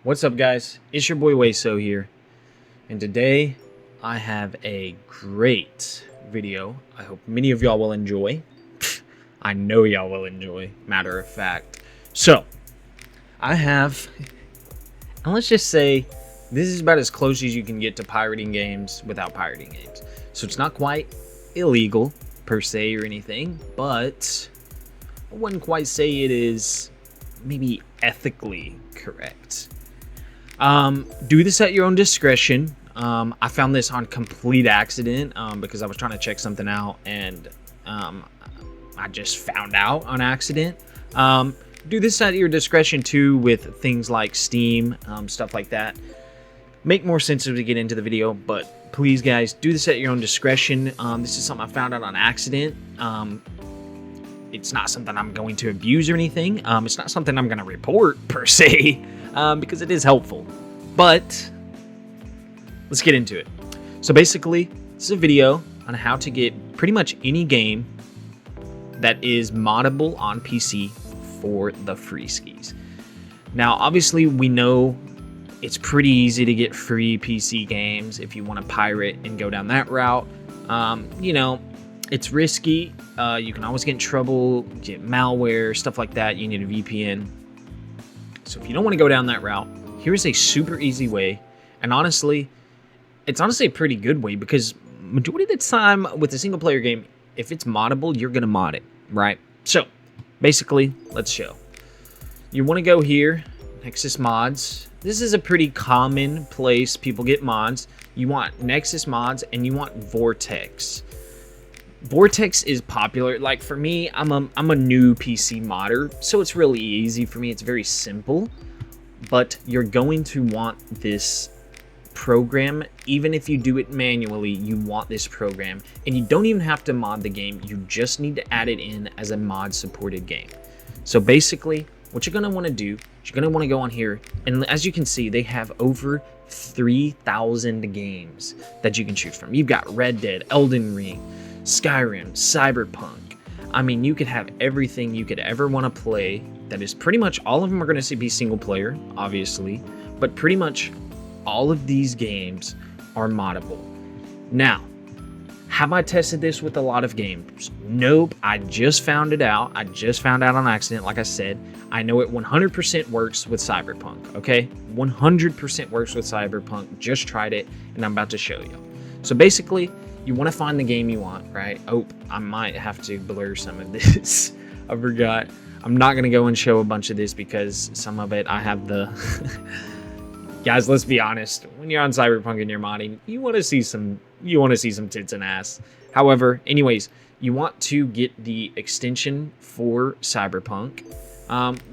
What's up, guys? It's your boy Wayso here, and today I have a great video. I hope many of y'all will enjoy. I know y'all will enjoy, matter of fact. So, I have, and let's just say, this is about as close as you can get to pirating games without pirating games. So it's not quite illegal, per se, or anything, but I wouldn't quite say it is maybe ethically correct. Do this at your own discretion. I found this on complete accident because I was trying to check something out and I just found out on accident. Do this at your discretion too with things like Steam, stuff like that. Make more sense as we get into the video, but please guys, do this at your own discretion. This is something I found out on accident. It's not something I'm going to abuse or anything. It's not something I'm going to report per se. Because it is helpful, but let's get into it. So basically, this is a video on how to get pretty much any game that is moddable on PC for the free skis. Now, obviously, we know it's pretty easy to get free PC games if you want to pirate and go down that route. You know, it's risky. You can always get in trouble, get malware, stuff like that. You need a VPN. So if you don't want to go down that route, here's a super easy way. And honestly, it's honestly a pretty good way because majority of the time with a single player game, if it's moddable, you're going to mod it, right? So basically, let's show. You want to go here, Nexus Mods. This is a pretty common place people get mods. You want Nexus Mods and you want Vortex. Vortex is popular. Like for me, I'm a new PC modder, so it's really easy for me. It's very simple, but you're going to want this program. Even if you do it manually, you want this program, and you don't even have to mod the game. You just need to add it in as a mod supported game. So basically, what you're going to want to do is you're going to want to go on here, and as you can see, they have over 3,000 games that you can choose from. You've got Red Dead, Elden Ring, Skyrim, Cyberpunk. I mean, you could have everything you could ever want to play. That is pretty much all of them are going to be single player, obviously, but pretty much all of these games are moddable. Now, have I tested this with a lot of games? Nope, I just found it out. I just found out on accident, like I said. I know it 100% works with Cyberpunk, okay? 100% works with Cyberpunk. Just tried it, and I'm about to show you. So basically, you want to find the game you want, right? Oh, I might have to blur some of this. I forgot. I'm not going to go and show a bunch of this because some of it I have the... Guys, let's be honest. When you're on Cyberpunk and you're modding, you want to see some tits and ass. However, anyways, you want to get the extension for Cyberpunk.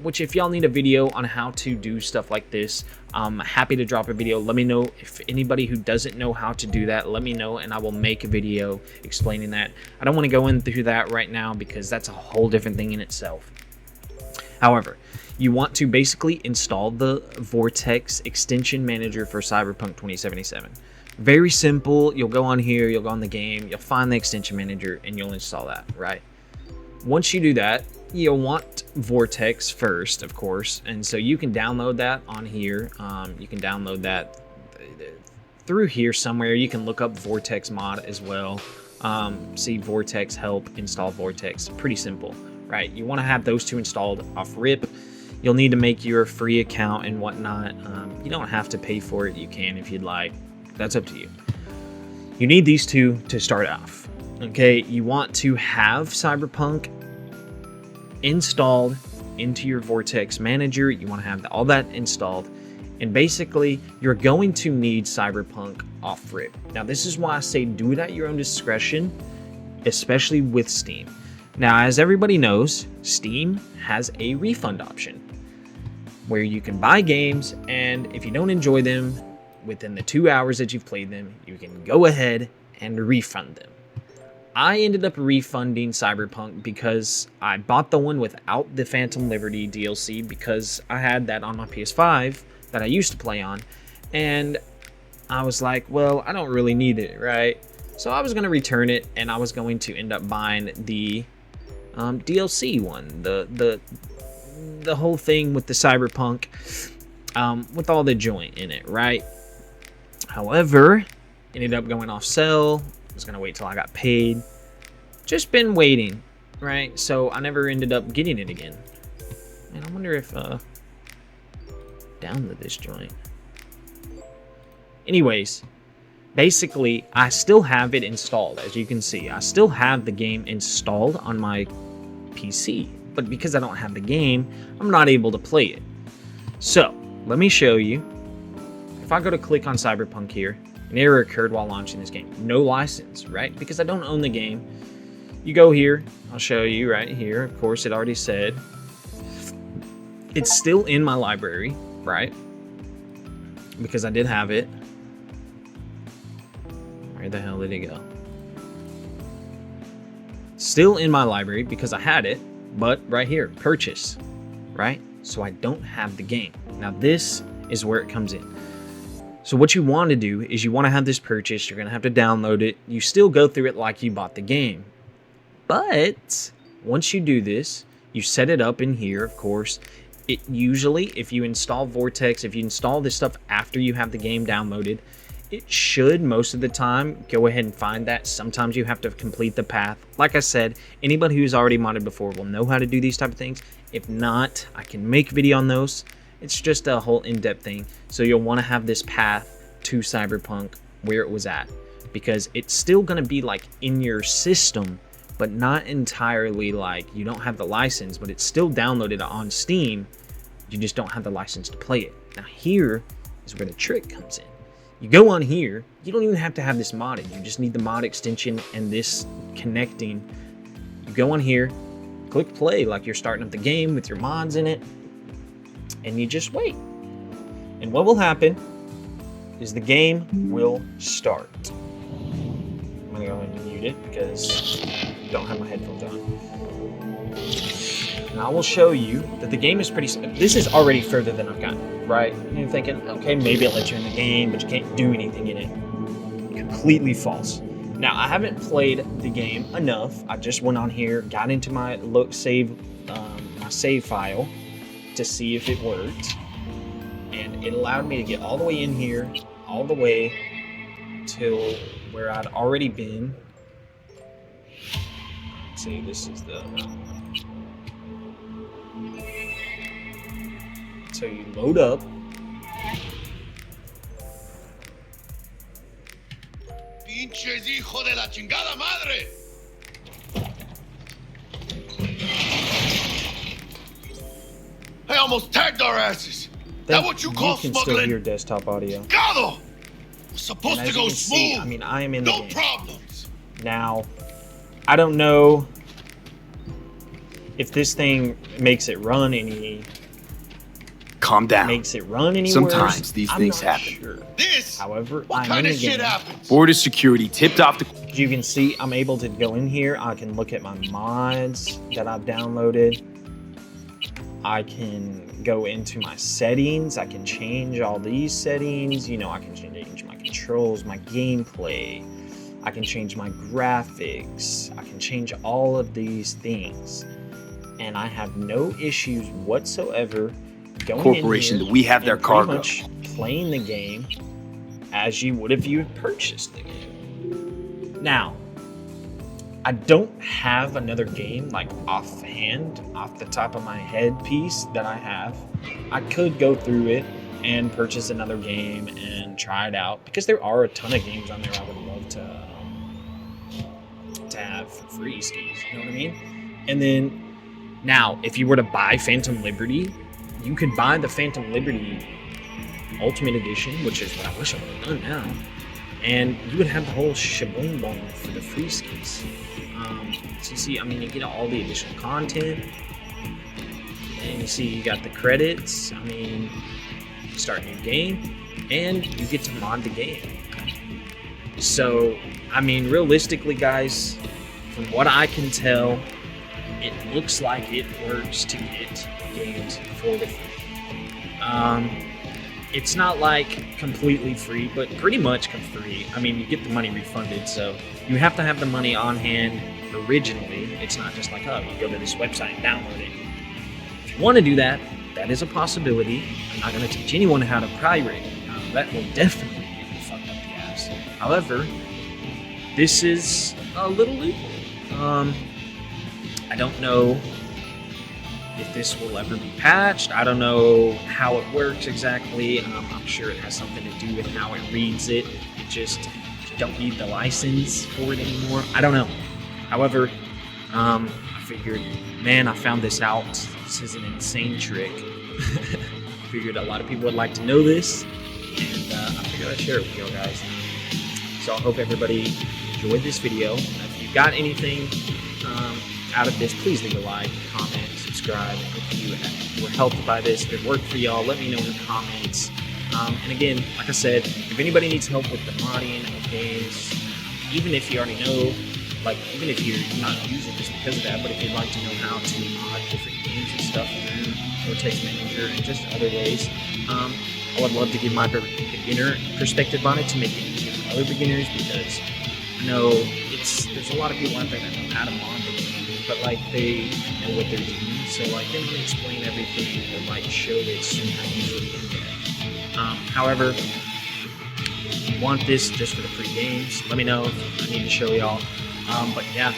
Which if y'all need a video on how to do stuff like this, I'm happy to drop a video. Let me know if anybody who doesn't know how to do that, let me know and I will make a video explaining that. I don't want to go in through that right now because that's a whole different thing in itself. However, you want to basically install the Vortex extension manager for Cyberpunk 2077. Very simple. You'll go on here, you'll go on the game, you'll find the extension manager and you'll install that, right? Once you do that, you'll want Vortex first, of course, and so you can download that on here. You can download that through here somewhere. You can look up Vortex mod as well. See Vortex help install Vortex. Pretty simple, right? You want to have those two installed off rip. You'll need to make your free account and whatnot. You don't have to pay for it. You can if you'd like. That's up to you. You need these two to start off. Okay, you want to have Cyberpunk installed into your Vortex manager. You want to have all that installed, and basically you're going to need Cyberpunk off rip. Now this is why I say do it at your own discretion, especially with Steam. Now, as everybody knows, Steam has a refund option where you can buy games, and if you don't enjoy them within the 2 hours that you've played them, you can go ahead and refund them. I ended up refunding Cyberpunk because I bought the one without the Phantom Liberty DLC because I had that on my PS5 that I used to play on, and I was like, well, I don't really need it, right? So I was going to return it, and I was going to end up buying the DLC one, the whole thing with the Cyberpunk. with all the joint in it, right? However, ended up going off sale. Was gonna wait till I got paid. Just been waiting, right? So I never ended up getting it again. And I wonder if download this joint. Anyways, basically, I still have it installed. As you can see, I still have the game installed on my PC, but because I don't have the game, I'm not able to play it. So let me show you. If I go to click on Cyberpunk here, an error occurred while launching this game. No license, right? Because I don't own the game. You go here, I'll show you right here. Of course, it already said. It's still in my library, right? Because I did have it. Where the hell did it go? Still in my library because I had it, but right here, purchase, right? So I don't have the game. Now this is where it comes in. So what you want to do is you want to have this purchase. You're going to have to download it. You still go through it like you bought the game. But once you do this, you set it up in here, of course. It usually, if you install Vortex, if you install this stuff after you have the game downloaded, it should most of the time go ahead and find that. Sometimes you have to complete the path. Like I said, anybody who's already modded before will know how to do these type of things. If not, I can make a video on those. It's just a whole in-depth thing. So you'll want to have this path to Cyberpunk where it was at, because it's still going to be like in your system, but not entirely like you don't have the license, but it's still downloaded on Steam. You just don't have the license to play it. Now here is where the trick comes in. You go on here, you don't even have to have this modded. You just need the mod extension and this connecting. You go on here, click play like you're starting up the game with your mods in it, and you just wait. And what will happen is the game will start. I'm gonna go ahead and mute it because I don't have my headphones on. And I will show you that the game is pretty... This is already further than I've gotten, right? And you're thinking, okay, maybe it lets you in the game, but you can't do anything in it. Completely false. Now, I haven't played the game enough. I just went on here, got into my save file to see if it worked. And it allowed me to get all the way in here, all the way till where I'd already been. Let's see, this is the... So you load up. Pinches hijo de la chingada madre! I almost tagged our asses. That what you call can smuggling? still hear desktop audio. Gado! We're supposed And to as go you can smooth. see, I mean, I am in the No game. problems. Now, I don't know if this thing makes it run any... Calm down. Makes it run any Sometimes worse. these I'm things not happen. Sure. This? However, What I'm kind in of the shit game. happens? Border security tipped off the... As you can see, I'm able to go in here. I can look at my mods that I've downloaded. I can go into my settings. I can change all these settings. You know, I can change my controls, my gameplay. I can change my graphics. I can change all of these things. And I have no issues whatsoever going corporation in here that we have their and pretty cargo. much playing the game as you would if you had purchased the game. Now, I don't have another game like offhand, off the top of my head piece that I have. I could go through it and purchase another game and try it out, because there are a ton of games on there I would love to have for free skis, you know what I mean? And then now, if you were to buy Phantom Liberty, you could buy the Phantom Liberty Ultimate Edition, which is what I wish I would have done now, and you would have the whole shebang bong for the free skis. So you see, I mean, you get all the additional content, and you see you got the credits. I mean, you start a new game, and you get to mod the game. So, I mean, realistically, guys, from what I can tell, it looks like it works to get games for the free. It's not like completely free, but pretty much free. I mean, you get the money refunded, so you have to have the money on hand originally. It's not just like, oh, you go to this website and download it. If you want to do that, that is a possibility. I'm not going to teach anyone how to pirate. That will definitely get you fucked up the ass. However, this is a little legal. I don't know if this will ever be patched. I don't know how it works exactly. I'm sure it has something to do with how it reads it. It just, you don't need the license for it anymore. I don't know. However, I figured, man, I found this out. This is an insane trick. Figured a lot of people would like to know this, and I figured I'd share it with you guys. So I hope everybody enjoyed this video. If you got anything out of this, please leave a like, comment, subscribe. If you were helped by this, if it worked for y'all, let me know in the comments. And again, like I said, if anybody needs help with the modding of games, even if you already know, like even if you're not using this because of that, but if you'd like to know how to mod different games and stuff through Vortex Manager and just other ways, I would love to give my beginner perspective on it to make it easier for other beginners, because I know there's a lot of people out there that know how to mod the game, but like they know what they're doing, so like they want to explain everything or like show it super easily in there. However, if you want this just for the free games, let me know if I need to show y'all. But yeah,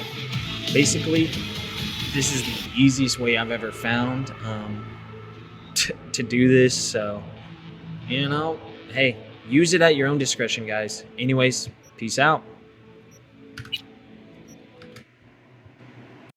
basically, this is the easiest way I've ever found to do this. So, you know, hey, use it at your own discretion, guys. Anyways, peace out.